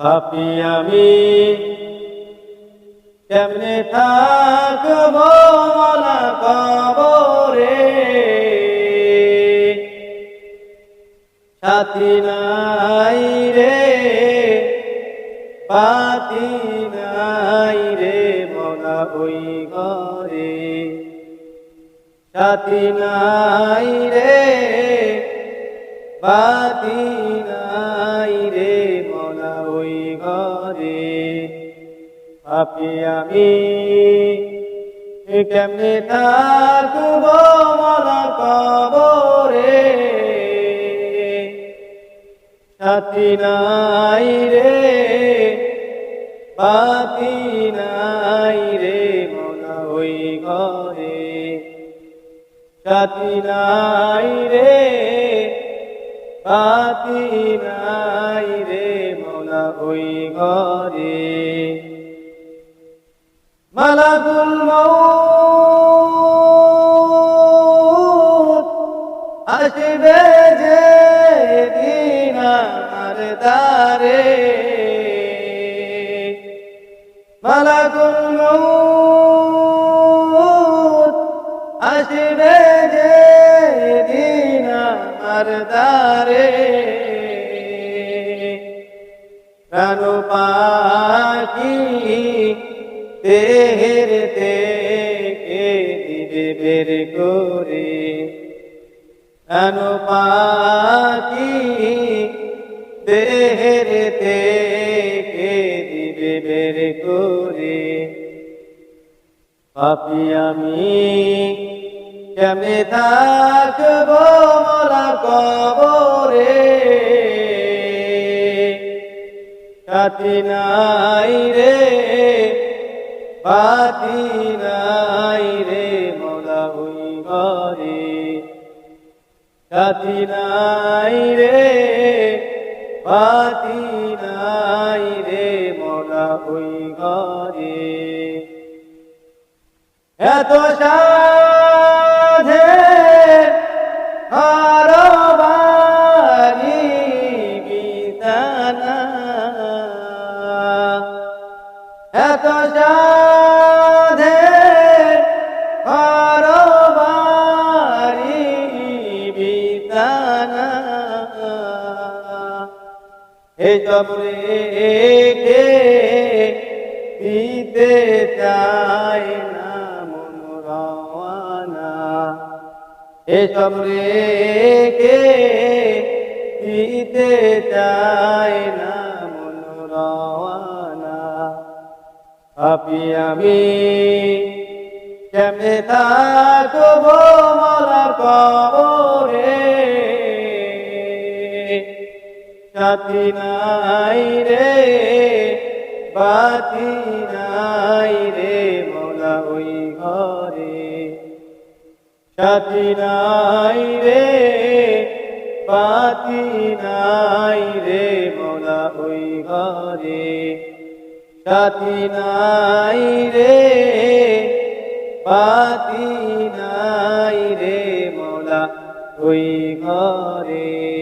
পাপী আমি কেমনে থাকব মলা কবরে, সাথী নাই রে বাতি নাই রে মলা ওই ঘরে, সাথী নাই রে বাতি নাই রে মলা ওই ঘরে। পাপী আমি কেমনে থাকব মলা কবরে, সাথী নাই রে বাতি নাই রে মলা ওই ঘরে, সাথী নাই রে বাতি নাই রে মলা ওই ঘরে। মালাকুল মউত আসবে যে দিন আমার দ্বারে, মালাকুল মউত আসবে যে দিন আমার দ্বারে, প্রাণ পাখি দেহের থেকে দিবে বের করে, প্রাণ পাখি দেহের থেকে দিবে বের করে। পাপী আমি কেমনে থাকব মলা কবরে, সাথী নাই রে বাতি নাই রে মলা ওই ঘরে, সাথী নাই রে বাতি নাই রে মলা ওই ঘরে। এত সাধে হারবারি বিতানা, এত সাধে হারবারি বিতানা, এই তবরে দিতে চাই না মন রওয়ানা, এসব রেখে দিতে চাই না মন রওয়ানা। পাপী আমি কেমনে থাকব মলা কবরে, সাথী নাই রে বাতি নাই রে মলা ওই ঘরে, সাথী নাই রে বাতি নাই রে মলা ওই ঘরে, সাথী নাই রে বাতি নাই রে মলা ওই ঘরে।